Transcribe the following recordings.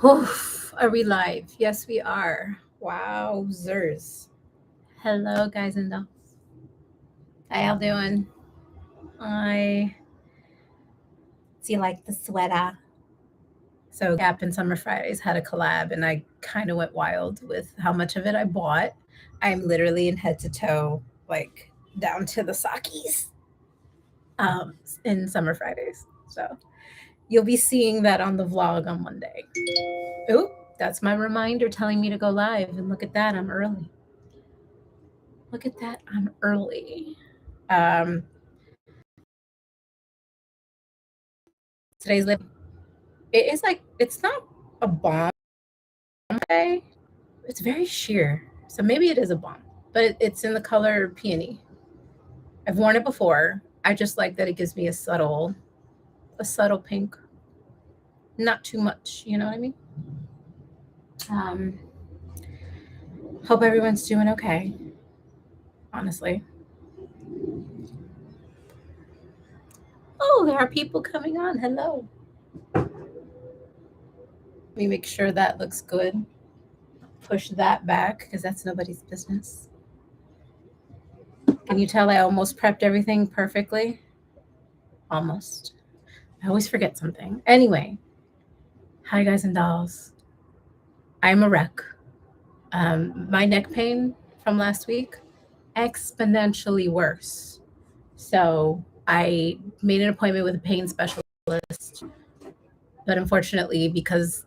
Oof, are we live? Yes, we are. Wowzers. Hello, guys and dolls. How y'all doing? I see like the sweater. So Gap and Summer Fridays had a collab, and I kind of went wild with how much of it I bought. I'm literally in head to toe, like down to the sockies, um, in Summer Fridays. So you'll be seeing that on the vlog on Monday. Oop, that's my reminder telling me to go live. And look at that, I'm early. Look at that, I'm early. Um, today's live. It is like it's not a bomb day. It's very sheer, so maybe it is a bomb, but it's in the color peony. I've worn it before. I just like that it gives me a subtle pink. Not too much, you know what I mean? Um, hope everyone's doing okay. Honestly. Oh, there are people coming on. Hello. Let me make sure that looks good. Push that back because that's nobody's business. Can you tell I almost prepped everything perfectly? Almost. I always forget something. Anyway, hi guys and dolls. I'm a wreck. My neck pain from last week exponentially worse. So I made an appointment with a pain specialist, but unfortunately, because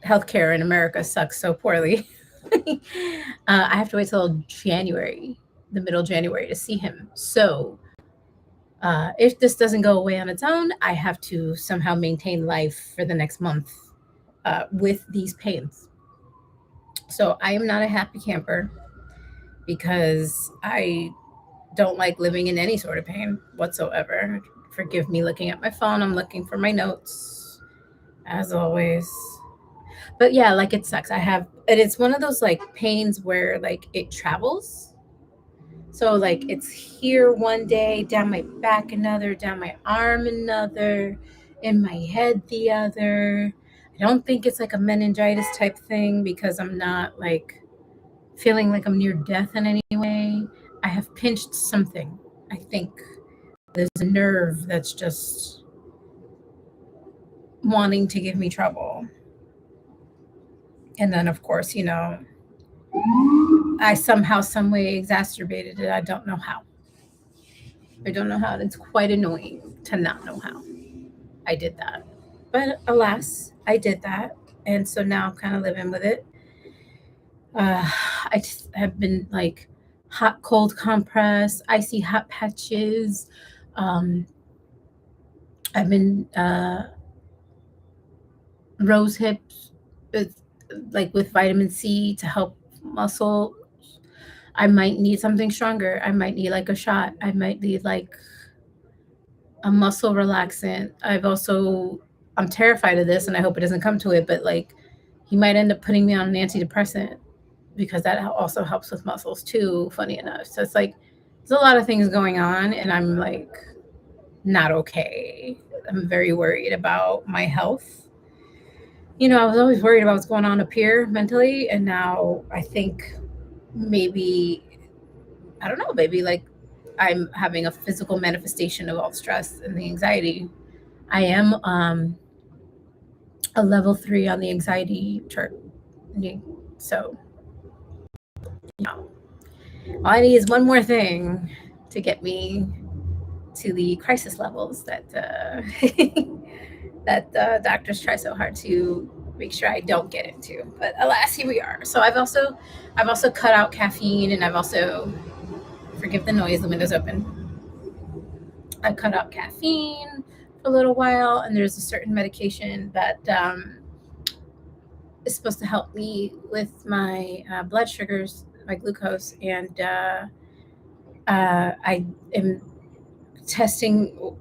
healthcare in America sucks so poorly, I have to wait till January, the middle of January, to see him. So if this doesn't go away on its own, I have to somehow maintain life for the next month with these pains. So I am not a happy camper because I don't like living in any sort of pain whatsoever. Forgive me looking at my phone. I'm looking for my notes as always. But yeah, like it sucks. And it's one of those like pains where like it travels. So like it's here one day, down my back another, down my arm another, in my head the other. I don't think it's like a meningitis type thing because I'm not like feeling like I'm near death in any way. I have pinched something, I think. There's a nerve that's just wanting to give me trouble. And then, of course, I somehow, some way exacerbated it. I don't know how. I don't know how. It's quite annoying to not know how I did that. But alas, I did that. And so now I'm kind of living with it. Uh, I just have been like hot, cold compress, icy hot patches. Um, I've been rose hips, with, like with vitamin C to help muscle. I might need something stronger. I might need like a shot. I might need like a muscle relaxant. I'm terrified of this and I hope it doesn't come to it, but like he might end up putting me on an antidepressant because that also helps with muscles too, funny enough. So it's like there's a lot of things going on and I'm like not okay. I'm very worried about my health. I was always worried about what's going on up here mentally, and now I think maybe I don't know, maybe like I'm having a physical manifestation of all the stress and the anxiety. I am a level 3 on the anxiety chart. So, you know, all I need is one more thing to get me to the crisis levels that that doctors try so hard to make sure I don't get into. But alas, here we are. So I've also cut out caffeine, and I've also, forgive the noise, the window's open. I cut out caffeine for a little while, and there's a certain medication that is supposed to help me with my blood sugars, my glucose, and I am testing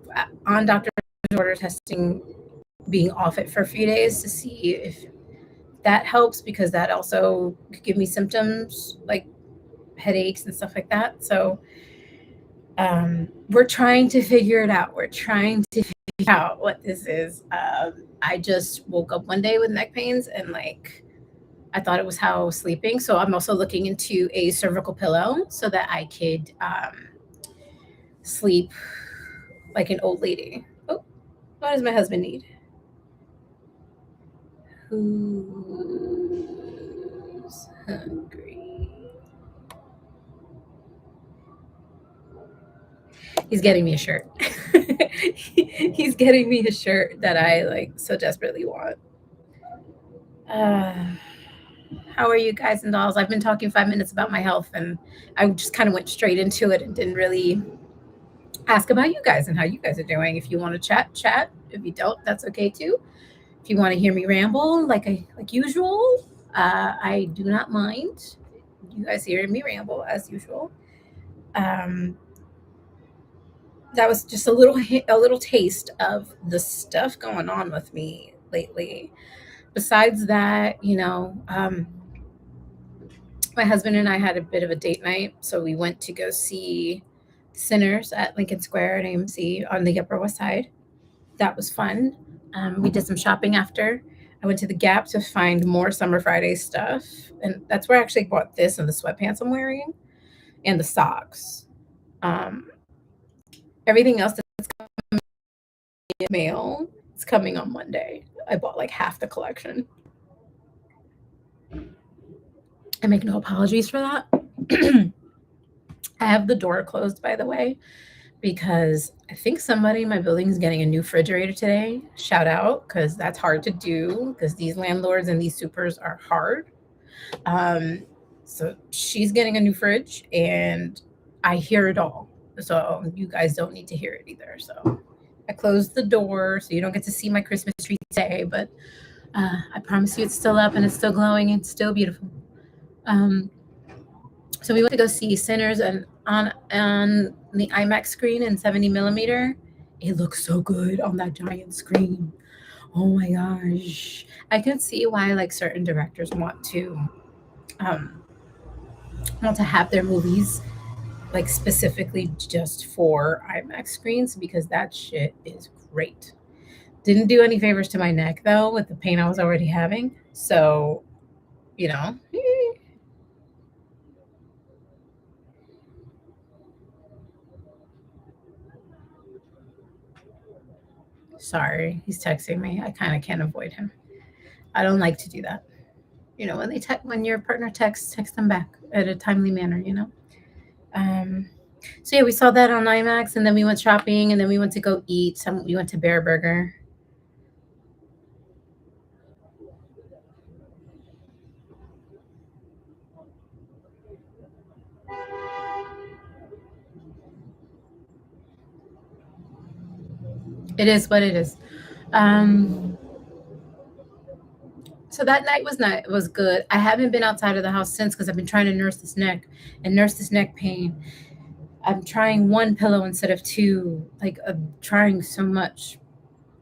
on doctor's order, testing being off it for a few days to see if that helps, because that also could give me symptoms like headaches and stuff like that. So we're trying to figure it out. We're trying to out what this is. I just woke up one day with neck pains and like I thought it was how I was sleeping. So I'm also looking into a cervical pillow so that I could sleep like an old lady. Oh, what does my husband need? Who's hungry? He's getting me a shirt. He's getting me a shirt that I like so desperately want. Uh, how are you guys and dolls? I've been talking 5 minutes about my health and I just kind of went straight into it and didn't really ask about you guys and how you guys are doing. If you want to chat, chat. If you don't, that's okay too. If you want to hear me ramble like usual, I do not mind. You guys hearing me ramble as usual. Um, that was just a little taste of the stuff going on with me lately. Besides that, my husband and I had a bit of a date night, so we went to go see Sinners at Lincoln Square at AMC on the Upper West Side. That was fun. We did some shopping after. I went to the Gap to find more Summer Friday stuff, and that's where I actually bought this and the sweatpants I'm wearing, and the socks. Um, Everything else that's in the mail is coming on Monday. I bought like half the collection. I make no apologies for that. I have the door closed, by the way, because I think somebody in my building is getting a new refrigerator today. Shout out, because that's hard to do because these landlords and these supers are hard. Um, so she's getting a new fridge and I hear it all. So you guys don't need to hear it either. So I closed the door so you don't get to see my Christmas tree today, but I promise you it's still up and it's still glowing and it's still beautiful. Um, so we went to go see Sinners and on the IMAX screen in 70 millimeter. It looks so good on that giant screen. Oh my gosh. I can see why like certain directors um, want to have their movies like specifically just for IMAX screens because that shit is great. Didn't do any favors to my neck though with the pain I was already having. So, you know, sorry, he's texting me. I kind of can't avoid him. I don't like to do that. When when your partner texts, text them back at a timely manner. Um, so yeah, we saw that on IMAX, and then we went shopping, and then we went to go eat. We went to Bear Burger. It is what it is. Um, so that night was good. I haven't been outside of the house since because I've been trying to nurse this neck and nurse this neck pain. I'm trying one pillow instead of two. Like I'm trying so much.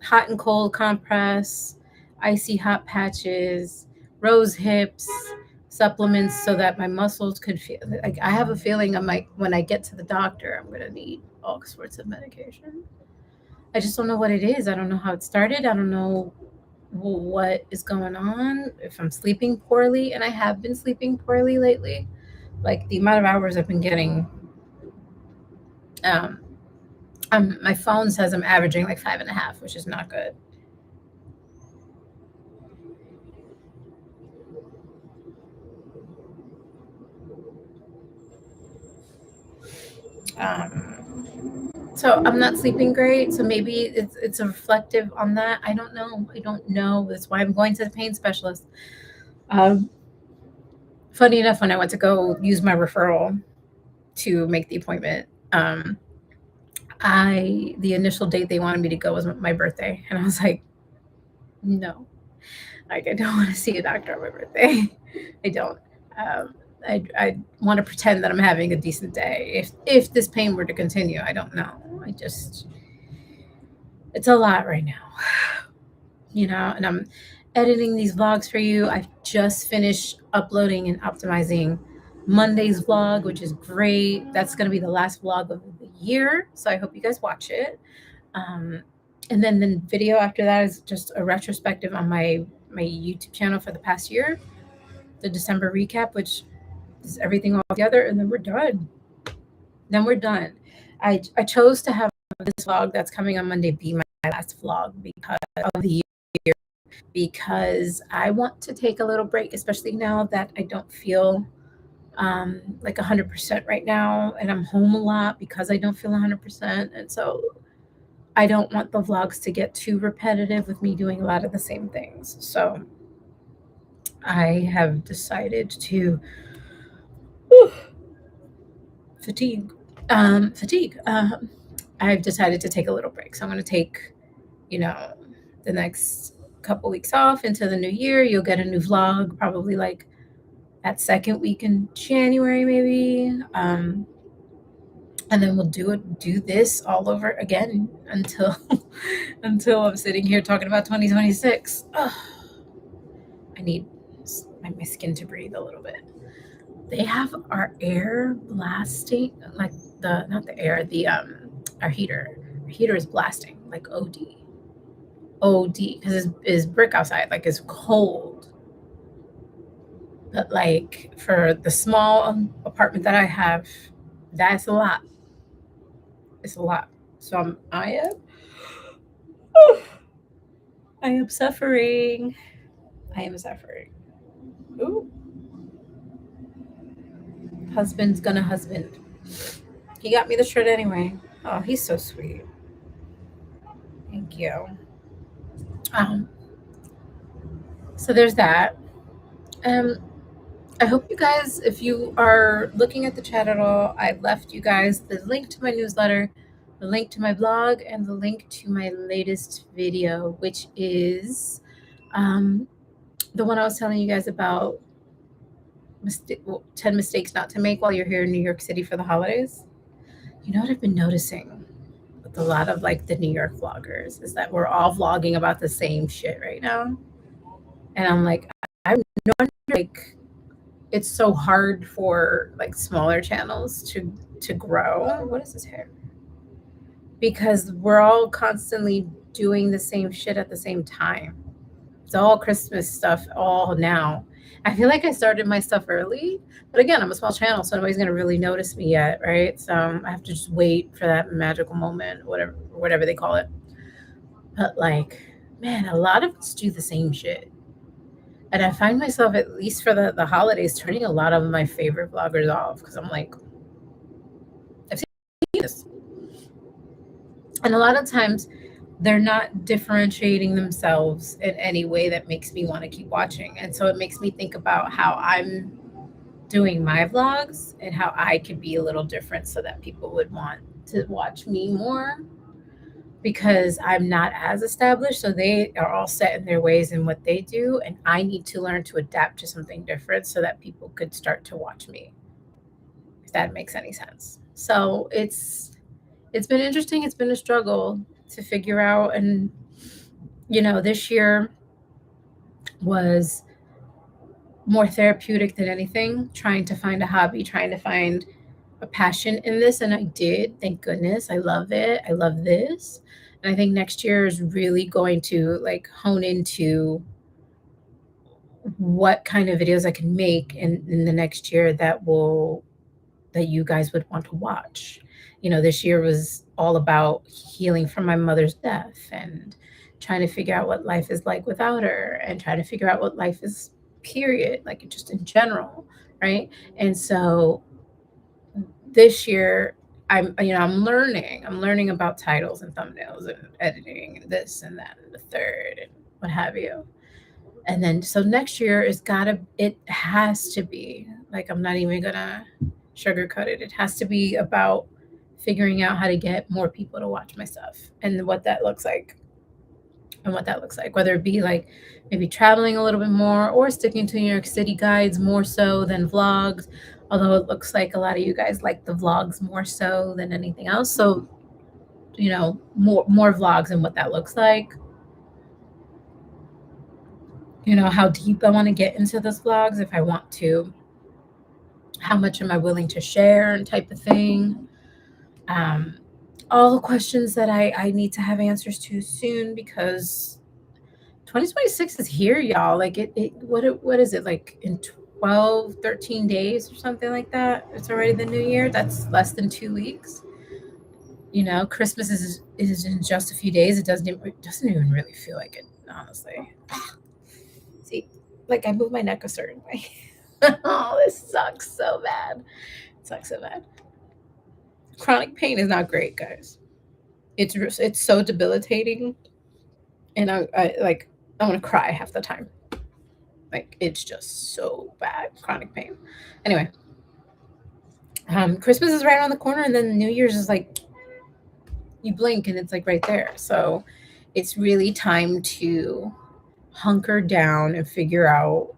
Hot and cold compress, icy hot patches, rose hips, supplements so that my muscles could feel like I have a feeling I might when I get to the doctor I'm gonna need all sorts of medication. I just don't know what it is. I don't know how it started. I don't know what is going on. If I'm sleeping poorly, and I have been sleeping poorly lately. Like the amount of hours I've been getting. Um, my phone says I'm averaging like 5.5, which is not good. So I'm not sleeping great. So maybe it's a reflective on that. I don't know. I don't know. That's why I'm going to the pain specialist. Um, Funny enough, when I went to go use my referral to make the appointment, I the initial date they wanted me to go was my birthday, and I was like, no, like I don't want to see a doctor on my birthday. I don't. Um, I want to pretend that I'm having a decent day. If this pain were to continue, I don't know. It's a lot right now, and I'm editing these vlogs for you. I've just finished uploading and optimizing Monday's vlog, which is great. That's going to be the last vlog of the year. So I hope you guys watch it. Um, And then the video after that is just a retrospective on my YouTube channel for the past year, the December recap, which is everything all together, and then we're done. Then we're done. I chose to have this vlog that's coming on Monday be my last vlog because of the year, because I want to take a little break, especially now that I don't feel like 100% right now, and I'm home a lot because I don't feel 100%, and so I don't want the vlogs to get too repetitive with me doing a lot of the same things. So I have decided to fatigue. I've decided to take a little break. So I'm going to take, the next couple weeks off into the new year. You'll get a new vlog probably like that second week in January, maybe. And then we'll do this all over again until until I'm sitting here talking about 2026. Ugh. I need my skin to breathe a little bit. They have our air blasting, like the not the air, the our heater. Our heater is blasting like OD, because it's brick outside, like it's cold. But like for the small apartment that I have, that's a lot. It's a lot. So I am suffering. I am suffering. Ooh. Husband's gonna husband. He got me the shirt anyway. Oh, he's so sweet. Thank you. Um, so there's that. I hope you guys, if you are looking at the chat at all, I left you guys the link to my newsletter, the link to my blog, and the link to my latest video, which is the one I was telling you guys about 10 mistakes not to make while you're here in New York City for the holidays. You know what I've been noticing with a lot of like the New York vloggers is that we're all vlogging about the same shit right now. And I'm like, I'm no wonder like it's so hard for like smaller channels to grow. What is this hair? Because we're all constantly doing the same shit at the same time. It's all Christmas stuff all now. I feel like I started my stuff early, but again, I'm a small channel, so nobody's gonna really notice me yet, right? So I have to just wait for that magical moment, whatever they call it. But like, man, a lot of us do the same shit. And I find myself, at least for the holidays, turning a lot of my favorite vloggers off because I'm like, I've seen this. And a lot of times they're not differentiating themselves in any way that makes me want to keep watching. And so it makes me think about how I'm doing my vlogs and how I could be a little different so that people would want to watch me more, because I'm not as established. So they are all set in their ways in what they do. And I need to learn to adapt to something different so that people could start to watch me, if that makes any sense. So it's been interesting. It's been a struggle to figure out. And, this year was more therapeutic than anything, trying to find a hobby, trying to find a passion in this. And I did, thank goodness. I love it. I love this. And I think next year is really going to like hone into what kind of videos I can make in the next year that you guys would want to watch. This year was all about healing from my mother's death and trying to figure out what life is like without her, and trying to figure out what life is, period, like just in general, right? And so this year I'm learning about titles and thumbnails and editing and this and that and the third and what have you. And then so next year it has to be like, I'm not even gonna sugarcoat it. It has to be about figuring out how to get more people to watch my stuff and what that looks like. Whether it be like maybe traveling a little bit more or sticking to New York City guides more so than vlogs. Although it looks like a lot of you guys like the vlogs more so than anything else. So, more vlogs and what that looks like. How deep I want to get into those vlogs, if I want to. How much am I willing to share and type of thing. all the questions that I need to have answers to soon, because 2026 is here, y'all. Like what is it, like in 12, 13 days or something like that? It's already the new year. That's less than 2 weeks. Christmas is in just a few days. It doesn't even really feel like it, honestly. See, like I move my neck a certain way. Oh, this sucks so bad. It sucks so bad. Chronic pain is not great, guys. It's so debilitating, and I want to cry half the time. Like it's just so bad, chronic pain. Anyway, Christmas is right around the corner, and then New Year's is like you blink and it's like right there. So it's really time to hunker down and figure out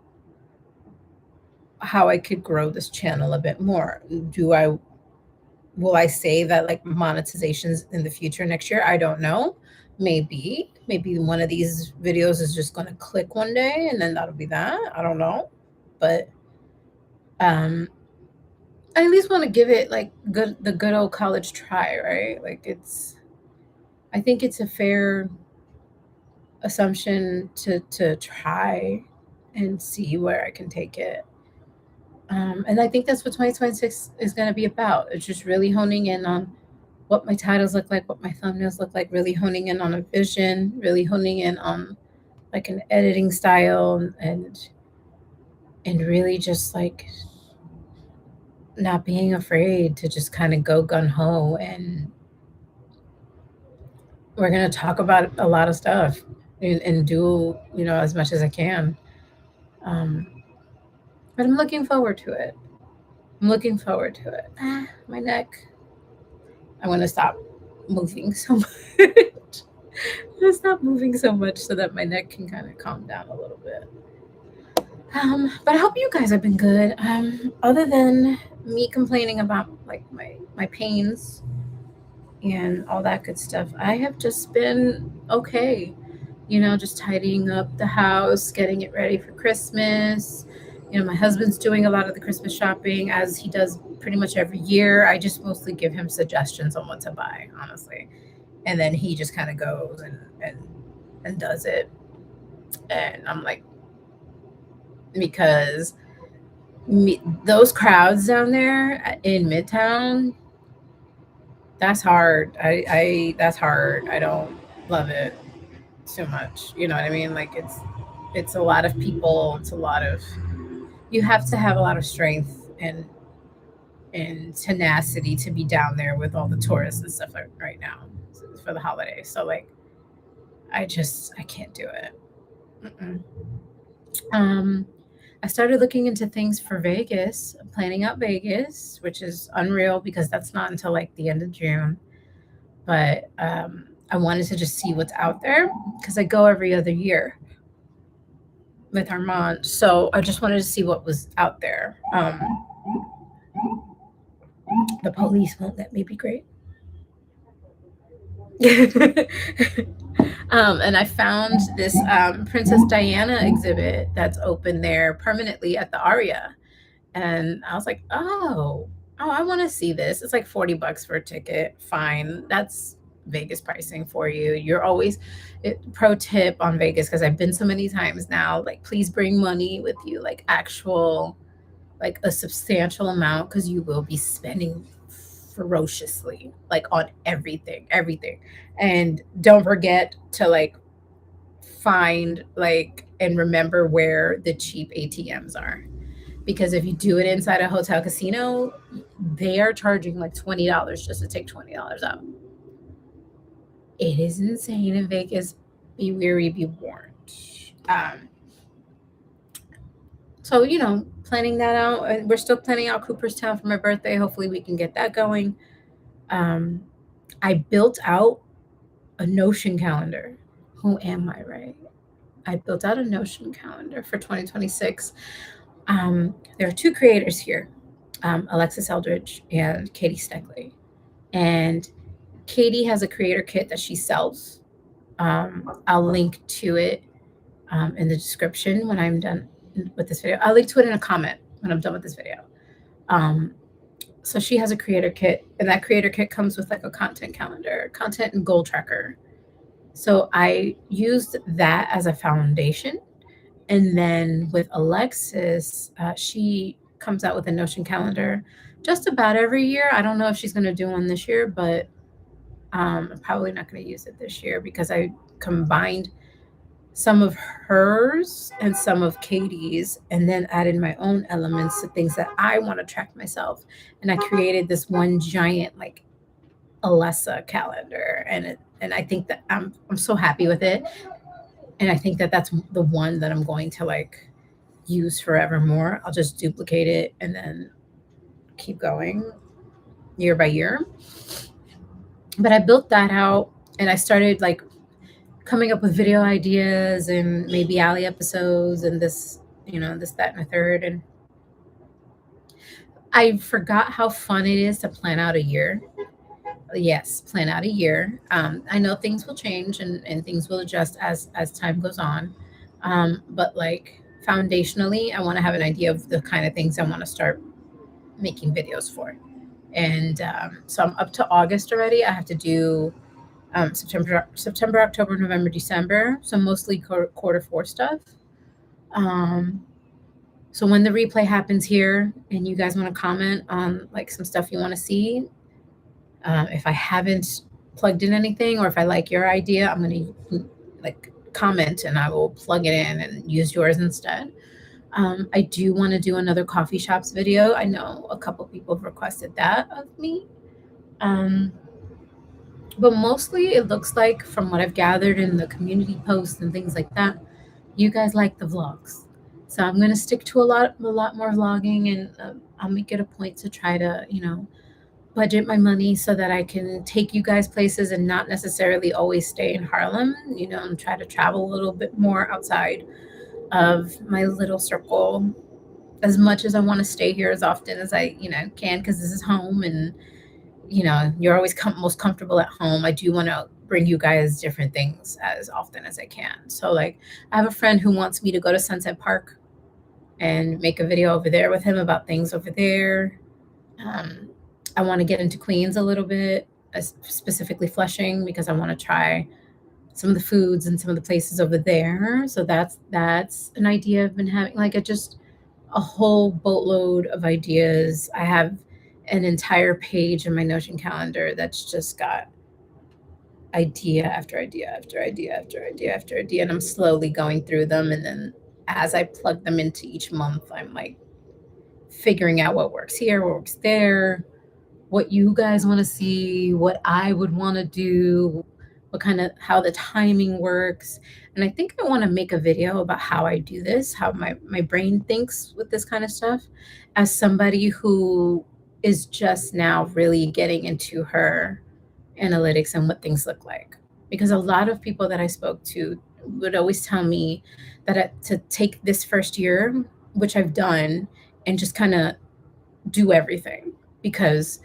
how I could grow this channel a bit more. Do I Will I say that like monetizations in the future next year? I don't know. Maybe one of these videos is just going to click one day and then that'll be that. I don't know. But um I at least want to give it like the good old college try, right? Like I think it's a fair assumption to try and see where I can take it. And I think that's what 2026 is going to be about. It's just really honing in on what my titles look like, what my thumbnails look like, really honing in on a vision, really honing in on like an editing style, and really just like not being afraid to just kind of go gun ho. And we're going to talk about a lot of stuff, and do, as much as I can. Um, but I'm looking forward to it. I'm looking forward to it. My neck. I want to stop moving so much. I'm gonna stop moving so much so that my neck can kind of calm down a little bit. But I hope you guys have been good. Other than me complaining about like my pains and all that good stuff, I have just been okay. Just tidying up the house, getting it ready for Christmas. My husband's doing a lot of the Christmas shopping, as he does pretty much every year. I just mostly give him suggestions on what to buy, honestly, and then he just kind of goes and does it. And I'm like, because those crowds down there in Midtown, that's hard. That's hard. I don't love it so much. You know what I mean? Like it's a lot of people. It's a lot of, you have to have a lot of strength and tenacity to be down there with all the tourists and stuff like right now for the holidays. So like, I can't do it. Mm-mm. Um, I started looking into things for Vegas. I'm planning out Vegas, which is unreal because that's not until like the end of June. But I wanted to just see what's out there because I go every other year with Armand. So I just wanted to see what was out there. The police won't let me be great. And I found this Princess Diana exhibit that's open there permanently at the Aria. And I was like, I want to see this. It's like $40 for a ticket. Fine. That's Vegas pricing for you. You're always, pro tip on Vegas, because I've been so many times now, like, please bring money with you, like actual, like a substantial amount, because you will be spending ferociously, like on everything. And don't forget to like find like and remember where the cheap ATMs are, because if you do it inside a hotel casino, they are charging like $20 just to take $20 out. It is insane in Vegas. Be weary, be warned. Um, so planning that out. We're still planning out Cooperstown for my birthday. Hopefully, we can get that going. Um, I built out a Notion calendar. Who am I, right? I built out a Notion calendar for 2026. There are two creators here, Alexis Eldridge and Katie Steckley. And Katie has a creator kit that she sells. I'll link to it in the description when I'm done with this video. I'll link to it in a comment when I'm done with this video. Um, So she has a creator kit, and that creator kit comes with like a content calendar, content and goal tracker. So I used that as a foundation. And then with Alexis, she comes out with a Notion calendar just about every year. I don't know if she's going to do one this year, but I'm probably not going to use it this year because I combined some of hers and some of Katie's and then added my own elements to things that I want to track myself. And I created this one giant like alessa calendar, and I think that I'm so happy with it, and I think that that's the one that I'm going to like use forevermore. I'll just duplicate it and then keep going year by year. But I built that out, and I started like coming up with video ideas and maybe alley episodes and this, this, that, and a third. And I forgot how fun it is to plan out a year. Yes, plan out a year. I know things will change and things will adjust as time goes on. But like foundationally, I want to have an idea of the kind of things I want to start making videos for. And so I'm up to August already. I have to do September, October, November, December. So mostly quarter four stuff. Um, so when the replay happens here and you guys want to comment on like some stuff you want to see, if I haven't plugged in anything or if I like your idea, I'm going to like comment and I will plug it in and use yours instead. I do want to do another coffee shops video. I know a couple people have requested that of me. But mostly it looks like from what I've gathered in the community posts and things like that, you guys like the vlogs. So I'm going to stick to a lot more vlogging, and I'll make it a point to try to, budget my money so that I can take you guys places and not necessarily always stay in Harlem, and try to travel a little bit more outside of my little circle as much as I want to stay here as often as I, can, because this is home and, you're always most comfortable at home. I do want to bring you guys different things as often as I can. So like I have a friend who wants me to go to Sunset Park and make a video over there with him about things over there. I want to get into Queens a little bit, specifically Flushing, because I want to try some of the foods and some of the places over there. So that's an idea I've been having. Like a whole boatload of ideas. I have an entire page in my Notion calendar that's just got idea after idea after idea after idea after idea, and I'm slowly going through them. And then as I plug them into each month, I'm like figuring out what works here, what works there, what you guys want to see, what I would want to do, how the timing works. And I think I want to make a video about how I do this, how my brain thinks with this kind of stuff, as somebody who is just now really getting into her analytics and what things look like. Because a lot of people that I spoke to would always tell me that to take this first year, which I've done, and just kind of do everything, because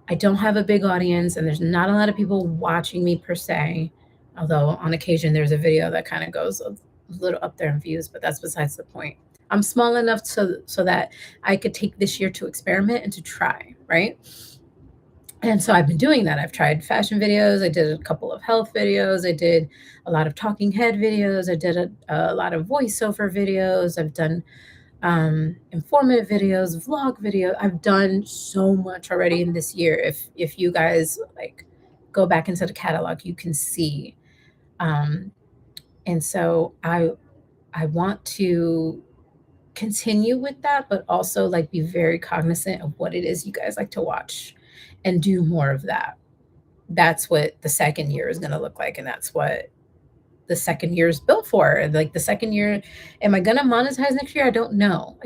I don't have a big audience and there's not a lot of people watching me per se. Although on occasion there's a video that kind of goes a little up there in views, but that's besides the point. I'm small enough so that I could take this year to experiment and to try, right? And so I've been doing that. I've tried fashion videos. I did a couple of health videos. I did a lot of talking head videos. I did a lot of voiceover videos. I've done informative videos, vlog video. I've done so much already in this year. If you guys like go back into the catalog, you can see. And so I want to continue with that, but also like be very cognizant of what it is you guys like to watch and do more of that. That's what the second year is going to look like, and that's what the second year is built for. Like the second year, am I going to monetize next year? I don't know.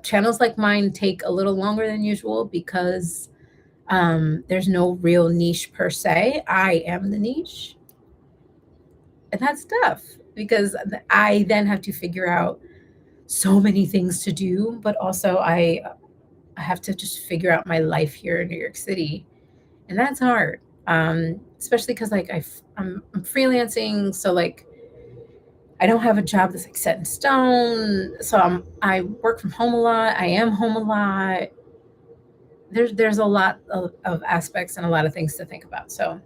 Channels like mine take a little longer than usual because there's no real niche per se. I am the niche, and that's tough because I then have to figure out so many things to do, but also I have to just figure out my life here in New York City, and that's hard. Especially because like I'm freelancing, so like I don't have a job that's like set in stone. So I work from home a lot. I am home a lot. there's a lot of aspects and a lot of things to think about. So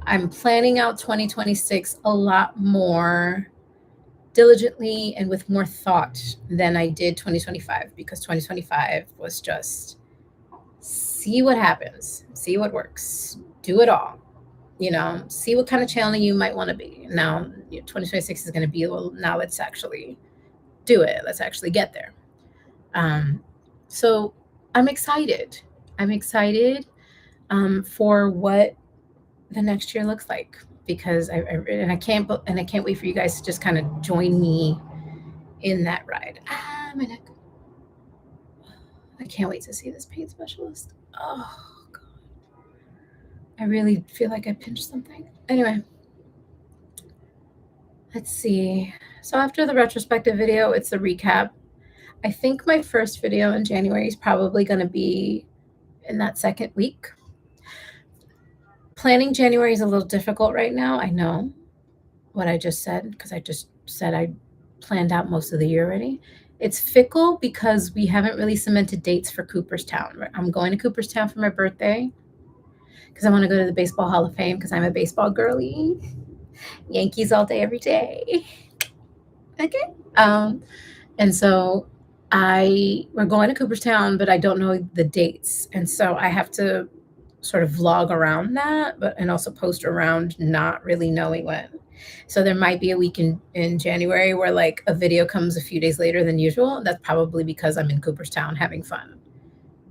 I'm planning out 2026 a lot more diligently and with more thought than I did 2025, because 2025 was just see what happens, see what works, do it all. See what kind of channel you might want to be. Now, 2026 is going to be, well, now let's actually do it. Let's actually get there. So I'm excited. I'm excited for what the next year looks like, because I can't wait for you guys to just kind of join me in that ride. My neck. I can't wait to see this pain specialist. Oh God, I really feel like I pinched something. Anyway, let's see. So after the retrospective video, it's the recap. I think my first video in January is probably going to be in that second week. Planning January is a little difficult right now. I know what I just said, because I just said I planned out most of the year already. It's fickle because we haven't really cemented dates for Cooperstown. I'm going to Cooperstown for my birthday because I want to go to the Baseball Hall of Fame, because I'm a baseball girly. Yankees all day, every day. Okay. And so we're going to Cooperstown, but I don't know the dates. And so I have to sort of vlog around that, and also post around not really knowing when. So there might be a week in January where like a video comes a few days later than usual. That's probably because I'm in Cooperstown having fun.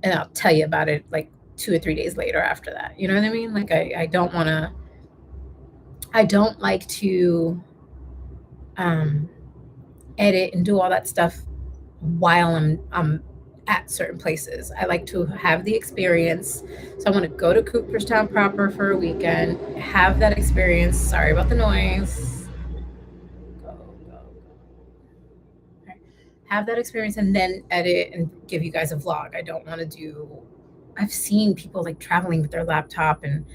And I'll tell you about it like 2 or 3 days later after that. You know what I mean? Like I don't like to edit and do all that stuff while I'm at certain places. I like to have the experience. So I want to go to Cooperstown proper for a weekend, have that experience. Sorry about the noise. Go. Okay. Have that experience and then edit and give you guys a vlog. I don't want to do. I've seen people like traveling with their laptop, and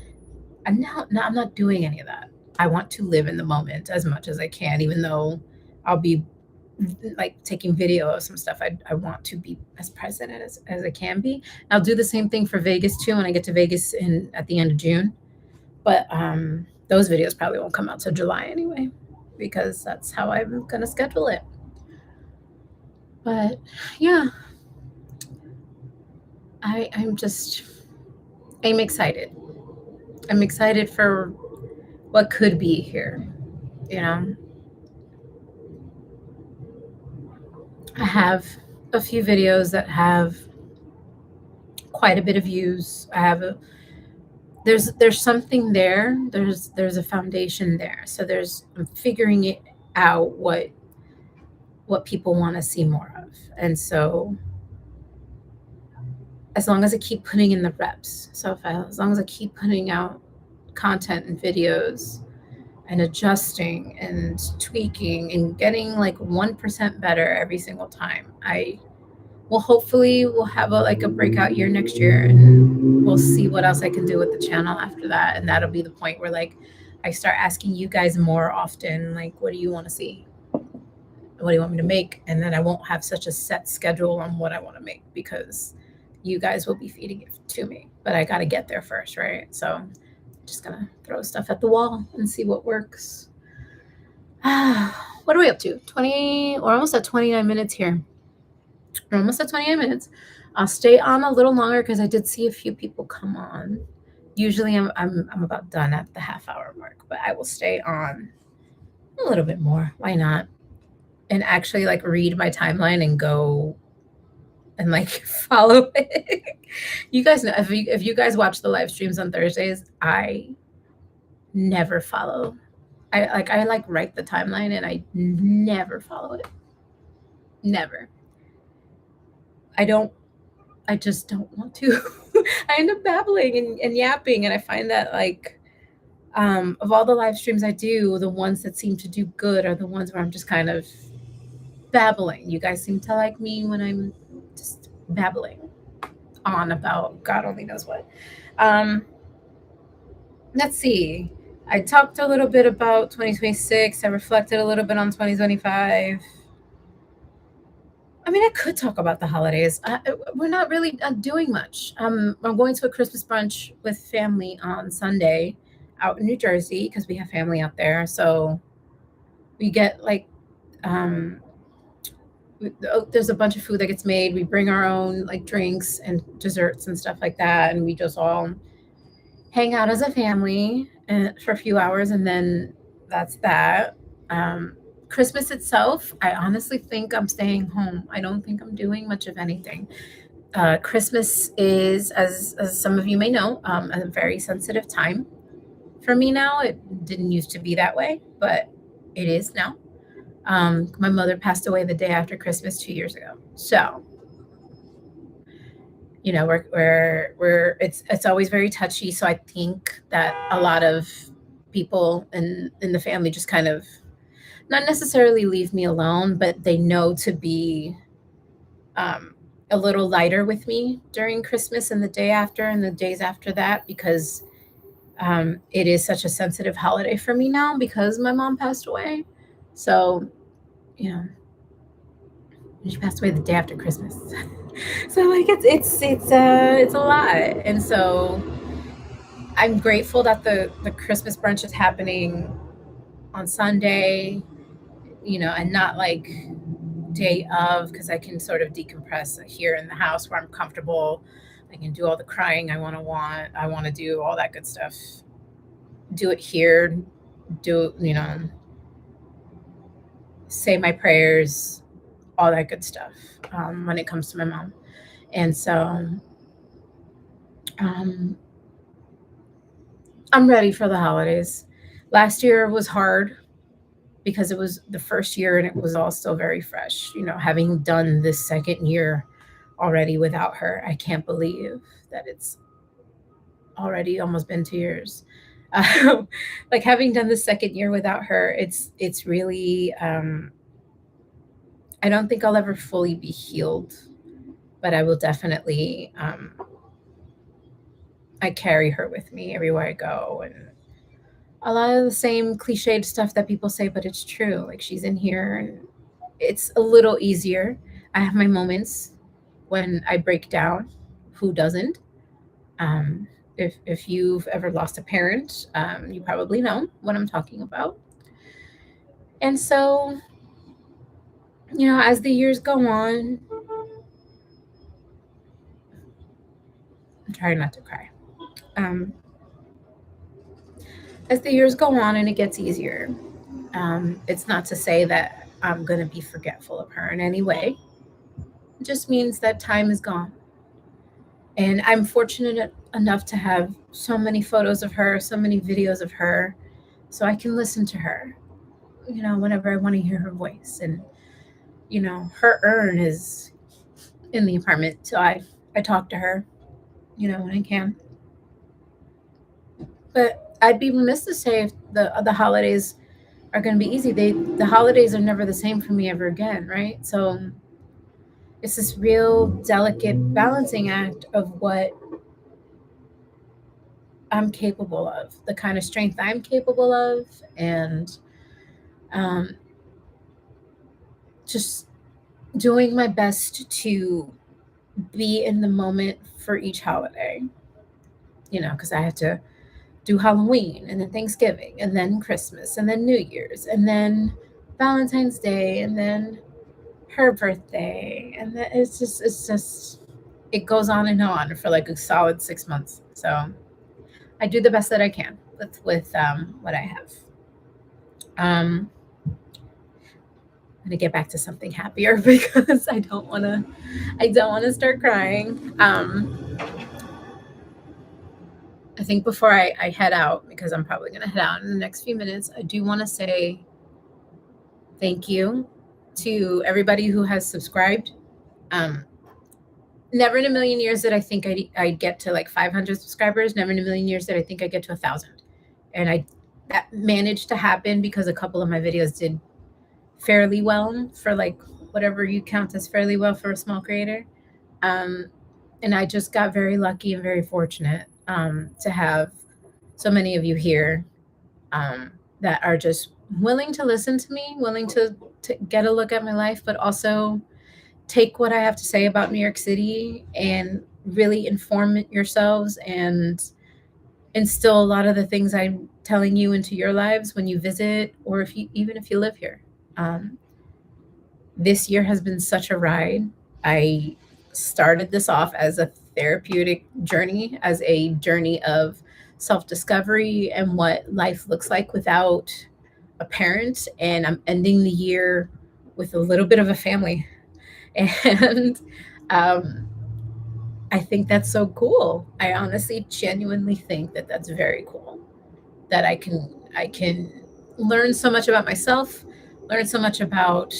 I'm not doing any of that. I want to live in the moment as much as I can, even though I'll be like taking video of some stuff. I want to be as present as I can be. I'll do the same thing for Vegas too when I get to Vegas at the end of June. But those videos probably won't come out till July anyway, because that's how I'm gonna schedule it. But yeah, I'm excited. I'm excited for what could be here, you know. I have a few videos that have quite a bit of views. There's something there. There's a foundation there. So I'm figuring it out what people want to see more of. And so as long as I keep putting in the reps, as long as I keep putting out content and videos and adjusting and tweaking and getting like 1% better every single time, hopefully we'll have a breakout year next year, and we'll see what else I can do with the channel after that. And that'll be the point where like I start asking you guys more often, like, what do you want to see? What do you want me to make? And then I won't have such a set schedule on what I want to make, because you guys will be feeding it to me. But I got to get there first, right? So I'm just going to throw stuff at the wall and see what works. What are we up to? We're almost at 29 minutes here. We're almost at 29 minutes. I'll stay on a little longer because I did see a few people come on. Usually I'm about done at the half-hour mark, but I will stay on a little bit more. Why not? And actually like read my timeline and go and like follow it. You guys know, if you guys watch the live streams on Thursdays, I never follow. I write the timeline and I never follow it. Never. I just don't want to. I end up babbling and yapping, and I find that like of all the live streams I do, the ones that seem to do good are the ones where I'm just kind of babbling. You guys seem to like me when I'm just babbling on about God only knows what. Let's see. I talked a little bit about 2026. I reflected a little bit on 2025. I mean, I could talk about the holidays. We're not really doing much. I'm going to a Christmas brunch with family on Sunday out in New Jersey because we have family out there. So we get like, um, there's a bunch of food that gets made. We bring our own like drinks and desserts and stuff like that. And we just all hang out as a family for a few hours. And then that's that. Um, Christmas itself, I honestly think I'm staying home. I don't think I'm doing much of anything. Christmas is, as some of you may know, a very sensitive time for me now. It didn't used to be that way, but it is now. My mother passed away the day after Christmas 2 years ago. So, we're it's always very touchy. So I think that a lot of people in the family just kind of not necessarily leave me alone, but they know to be um, a little lighter with me during Christmas and the day after and the days after that because it is such a sensitive holiday for me now because my mom passed away. So, you know, she passed away the day after Christmas. So like it's a lot. And so I'm grateful that the Christmas brunch is happening on Sunday, and not like day of because I can sort of decompress here in the house where I'm comfortable. I can do all the crying I want to do all that good stuff. Do it here, do, say my prayers, all that good stuff when it comes to my mom. And so um, I'm ready for the holidays. Last year was hard because it was the first year and it was all still very fresh. Having done this second year already without her, I can't believe that it's already almost been 2 years. Like having done the second year without her, it's really. I don't think I'll ever fully be healed, but I will definitely. I carry her with me everywhere I go, and a lot of the same cliched stuff that people say, but it's true. Like she's in here, and it's a little easier. I have my moments when I break down. Who doesn't? Um, if you've ever lost a parent, you probably know what I'm talking about. And so, as the years go on, I'm trying not to cry. Um, as the years go on and it gets easier, it's not to say that I'm going to be forgetful of her in any way. It just means that time is gone. And I'm fortunate enough to have so many photos of her, so many videos of her, so I can listen to her, whenever I want to hear her voice. And, her urn is in the apartment. So I talk to her, when I can. But I'd be remiss to say if the holidays are going to be easy. The holidays are never the same for me ever again, right? So it's this real delicate balancing act of what I'm capable of, the kind of strength I'm capable of, and um, just doing my best to be in the moment for each holiday, because I have to do Halloween and then Thanksgiving and then Christmas and then New Year's and then Valentine's Day and then her birthday. And then it's just, it goes on for like a solid 6 months. So I do the best that I can with what I have. I'm gonna get back to something happier because I don't want to start crying. I think before I head out, because I'm probably gonna head out in the next few minutes, I do want to say thank you to everybody who has subscribed. Um, Never in a million years did I think I'd get to like 500 subscribers. Never in a million years did I think I'd get to 1,000. And that managed to happen because a couple of my videos did fairly well for like whatever you count as fairly well for a small creator. Um, and I just got very lucky and very fortunate to have so many of you here um, that are just willing to listen to me, willing to get a look at my life, but also take what I have to say about New York City and really inform yourselves and instill a lot of the things I'm telling you into your lives when you visit, or if you even if you live here. Um, this year has been such a ride. I started this off as a therapeutic journey, as a journey of self discovery and what life looks like without a parent. And I'm ending the year with a little bit of a family. And um, I think that's so cool. I honestly, genuinely think that that's very cool. That I can learn so much about myself, learn so much about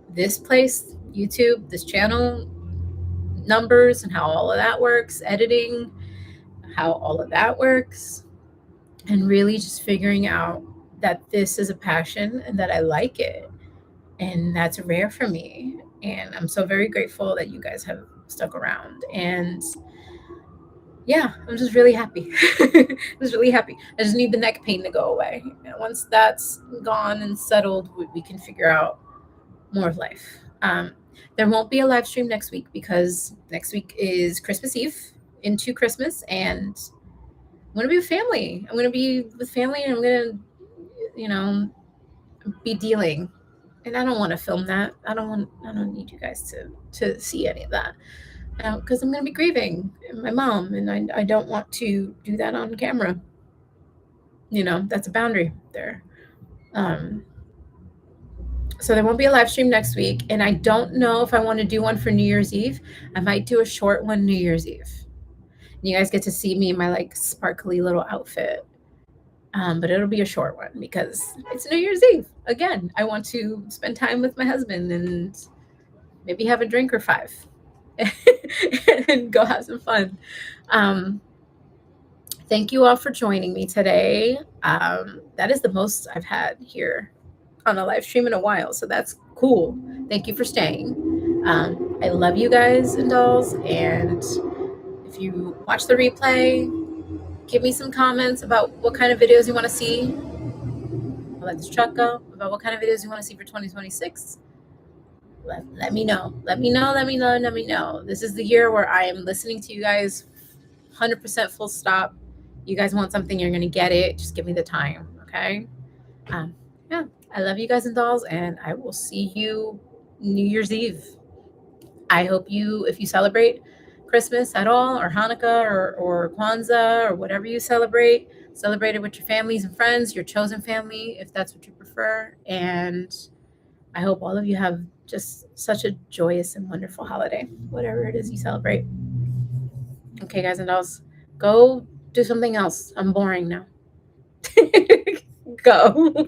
this place, YouTube, this channel, numbers, and how all of that works, editing, how all of that works, and really just figuring out that this is a passion and that I like it. And that's rare for me. And I'm so very grateful that you guys have stuck around. And yeah, I'm just really happy. I'm just really happy. I just need the neck pain to go away. And once that's gone and settled, we can figure out more of life. There won't be a live stream next week because next week is Christmas Eve into Christmas, and I'm gonna be with family. I'm gonna be with family, and I'm gonna, you know, be dealing. And I don't want to film that. I don't want. I don't need you guys to see any of that because I'm gonna be grieving my mom, and I don't want to do that on camera. That's a boundary there. Um, So there won't be a live stream next week, and I don't know if I want to do one for New Year's Eve. I might do a short one New Year's Eve. And you guys get to see me in my like sparkly little outfit. But it'll be a short one because it's New Year's Eve. Again, I want to spend time with my husband and maybe have a drink or five and go have some fun. Thank you all for joining me today. That is the most I've had here on a live stream in a while, so that's cool. Thank you for staying. I love you guys and dolls, and if you watch the replay, give me some comments about what kind of videos you want to see. I'll let this truck go. About what kind of videos you want to see for 2026. Let me know. Let me know. Let me know. Let me know. This is the year where I am listening to you guys 100% full stop. You guys want something, you're going to get it. Just give me the time, okay? Yeah, I love you guys and dolls, and I will see you New Year's Eve. I hope if you celebrate Christmas at all, or Hanukkah, or Kwanzaa, or whatever you celebrate it with your families and friends, your chosen family, if that's what you prefer. And I hope all of you have just such a joyous and wonderful holiday, whatever it is you celebrate. Okay, guys and dolls, go do something else. I'm boring now. Go.